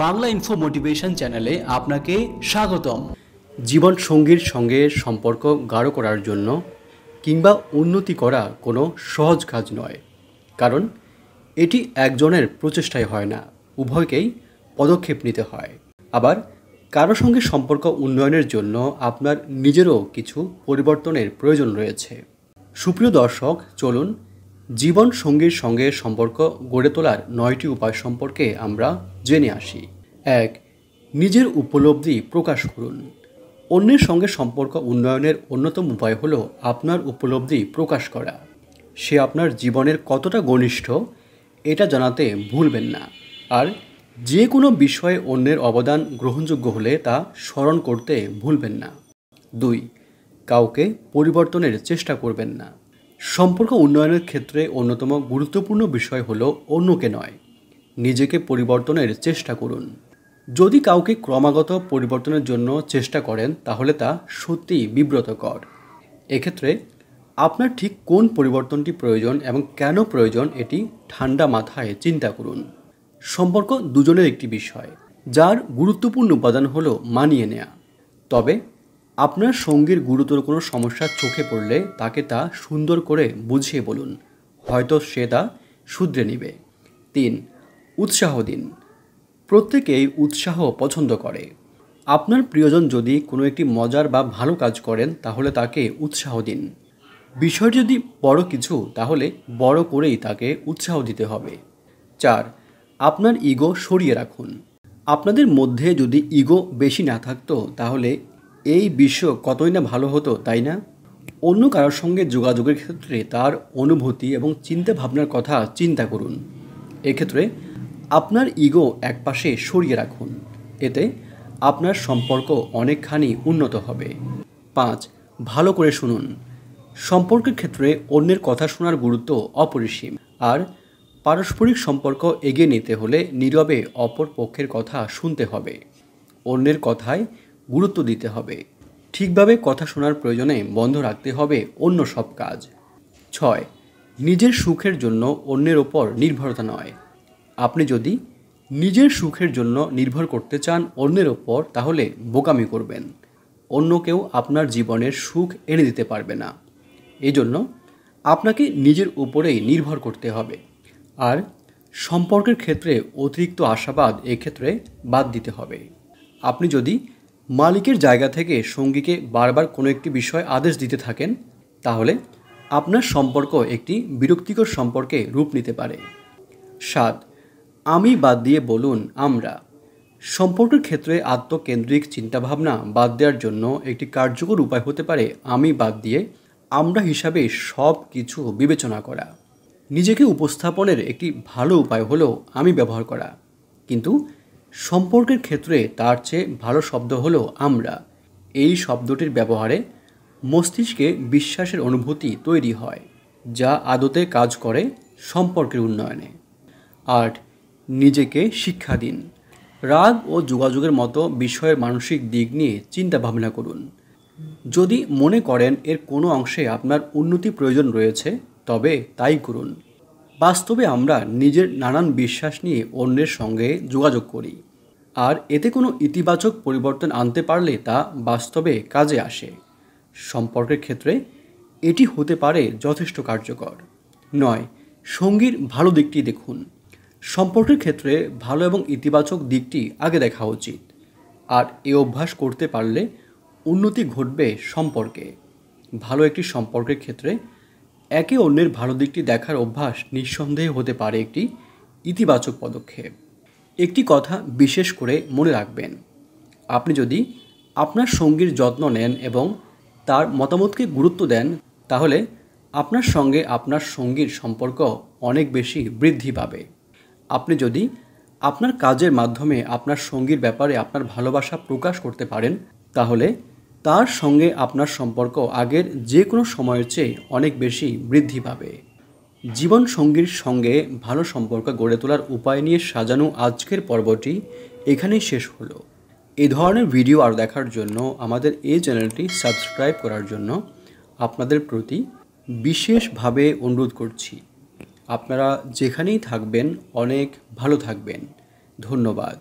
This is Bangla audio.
বাংলা ইনফো মোটিভেশন চ্যানেলে আপনাকে স্বাগতম। জীবন সঙ্গীর সঙ্গে সম্পর্ক গাঢ় করার জন্য কিংবা উন্নতি করা কোনো সহজ কাজ নয়, কারণ এটি একজনের প্রচেষ্টায় হয় না, উভয়কেই পদক্ষেপ নিতে হয়। আবার কারো সঙ্গে সম্পর্ক উন্নয়নের জন্য আপনার নিজেরও কিছু পরিবর্তনের প্রয়োজন রয়েছে। সুপ্রিয় দর্শক, চলুন জীবন সঙ্গীর সঙ্গে সম্পর্ক গড়ে তোলার 9টি উপায় সম্পর্কে আমরা জেনে আসি। 1. নিজের উপলব্ধি প্রকাশ করুন। অন্যের সঙ্গে সম্পর্ক উন্নয়নের অন্যতম উপায় হলো আপনার উপলব্ধি প্রকাশ করা। সে আপনার জীবনের কতটা ঘনিষ্ঠ এটা জানাতে ভুলবেন না। আর যে কোনো বিষয়ে অন্যের অবদান গ্রহণযোগ্য হলে তা স্মরণ করতে ভুলবেন না। 2. কাউকে পরিবর্তনের চেষ্টা করবেন না। সম্পর্ক উন্নয়নের ক্ষেত্রে অন্যতম গুরুত্বপূর্ণ বিষয় হলো অন্যকে নয়, নিজেকে পরিবর্তনের চেষ্টা করুন। যদি কাউকে ক্রমাগত পরিবর্তনের জন্য চেষ্টা করেন তাহলে তা সত্যিই বিব্রতকর। এক্ষেত্রে আপনার ঠিক কোন পরিবর্তনটি প্রয়োজন এবং কেন প্রয়োজন এটি ঠান্ডা মাথায় চিন্তা করুন। সম্পর্ক দুজনের একটি বিষয়, যার গুরুত্বপূর্ণ উপাদান হলো মানিয়ে নেওয়া। তবে আপনার সঙ্গীর গুরুতর কোনো সমস্যা চোখে পড়লে তাকে তা সুন্দর করে বুঝিয়ে বলুন, হয়তো সে তা শুধরে নেবে। 3. উৎসাহ দিন। প্রত্যেকেই উৎসাহ পছন্দ করে। আপনার প্রিয়জন যদি কোনো একটি মজার বা ভালো কাজ করেন তাহলে তাকে উৎসাহ দিন। বিষয়টি যদি বড় কিছু, তাহলে বড় করেই তাকে উৎসাহ দিতে হবে। 4. আপনার ইগো সরিয়ে রাখুন। আপনাদের মধ্যে যদি ইগো বেশি না থাকতো তাহলে এই বিশ্ব কতই না ভালো হতো, তাই না? অন্য কারোর সঙ্গে যোগাযোগের ক্ষেত্রে তার অনুভূতি এবং চিন্তা ভাবনার কথা চিন্তা করুন। এক্ষেত্রে আপনার ইগো একপাশে সরিয়ে রাখুন, এতে আপনার সম্পর্ক অনেকখানি উন্নত হবে। 5. ভালো করে শুনুন। সম্পর্কের ক্ষেত্রে অন্যের কথা শোনার গুরুত্ব অপরিসীম। আর পারস্পরিক সম্পর্ক এগিয়ে নিতে হলে নীরবে অপর পক্ষের কথা শুনতে হবে, অন্যের কথায় গুরুত্ব দিতে হবে। ঠিকভাবে কথা শোনার প্রয়োজনে বন্ধ রাখতে হবে অন্য সব কাজ। 6. নিজের সুখের জন্য অন্যের ওপর নির্ভরতা নয়। আপনি যদি নিজের সুখের জন্য নির্ভর করতে চান অন্যের ওপর, তাহলে বোকামি করবেন। অন্য কেউ আপনার জীবনের সুখ এনে দিতে পারবে না। এই জন্য আপনাকে নিজের উপরেই নির্ভর করতে হবে। আর সম্পর্কের ক্ষেত্রে অতিরিক্ত আশাবাদ এক্ষেত্রে বাদ দিতে হবে। আপনি যদি মালিকের জায়গা থেকে সঙ্গীকে বারবার কোনো একটি বিষয় আদেশ দিতে থাকেন তাহলে আপনার সম্পর্ক একটি বিরক্তিকর সম্পর্কে রূপ নিতে পারে। 7. আমি বাদ দিয়ে বলুন আমরা। সম্পর্কের ক্ষেত্রে আত্মকেন্দ্রিক চিন্তাভাবনা বাদ দেওয়ার জন্য একটি কার্যকর উপায় হতে পারে আমি বাদ দিয়ে আমরা হিসাবে সব কিছু বিবেচনা করা। নিজেকে উপস্থাপনের একটি ভালো উপায় হলো আমি ব্যবহার করা, কিন্তু সম্পর্কের ক্ষেত্রে তার চেয়ে ভালো শব্দ হলো আমরা। এই শব্দটির ব্যবহারে মস্তিষ্কে বিশ্বাসের অনুভূতি তৈরি হয়, যা আদতে কাজ করে সম্পর্কের উন্নয়নে। 8. নিজেকে শিক্ষা দিন। রাগ ও যোগাযোগের মতো বিষয়ের মানসিক দিক নিয়ে চিন্তা ভাবনা করুন। যদি মনে করেন এর কোনো অংশে আপনার উন্নতি প্রয়োজন রয়েছে তবে তাই করুন। বাস্তবে আমরা নিজের নানান বিশ্বাস নিয়ে অন্যের সঙ্গে যোগাযোগ করি, আর এতে কোনো ইতিবাচক পরিবর্তন আনতে পারলে তা বাস্তবে কাজে আসে। সম্পর্কের ক্ষেত্রে এটি হতে পারে যথেষ্ট কার্যকর। 9. সঙ্গীর ভালো দিকটি দেখুন। সম্পর্কের ক্ষেত্রে ভালো এবং ইতিবাচক দিকটি আগে দেখা উচিত, আর এই অভ্যাস করতে পারলে উন্নতি ঘটবে সম্পর্কে। ভালো একটি সম্পর্কের ক্ষেত্রে একে অন্যের ভালো দিকটি দেখার অভ্যাস নিঃসন্দেহে হতে পারে একটি ইতিবাচক পদক্ষেপ। একটি কথা বিশেষ করে মনে রাখবেন, আপনি যদি আপনার সঙ্গীর যত্ন নেন এবং তার মতামতকে গুরুত্ব দেন তাহলে আপনার সঙ্গে আপনার সঙ্গীর সম্পর্ক অনেক বেশি বৃদ্ধি পাবে। আপনি যদি আপনার কাজের মাধ্যমে আপনার সঙ্গীর ব্যাপারে আপনার ভালোবাসা প্রকাশ করতে পারেন তাহলে তার সঙ্গে আপনার সম্পর্ক আগের যে কোনো সময়ের চেয়ে অনেক বেশি বৃদ্ধি পাবে। জীবন সঙ্গীর সঙ্গে ভালো সম্পর্ক গড়ে তোলার উপায় নিয়ে সাজানো আজকের পর্বটি এখানেই শেষ হলো। এই ধরনের ভিডিও আরও দেখার জন্য আমাদের এই চ্যানেলটি সাবস্ক্রাইব করার জন্য আপনাদের প্রতি বিশেষভাবে অনুরোধ করছি। আপনারা যেখানেই থাকবেন অনেক ভালো থাকবেন। ধন্যবাদ।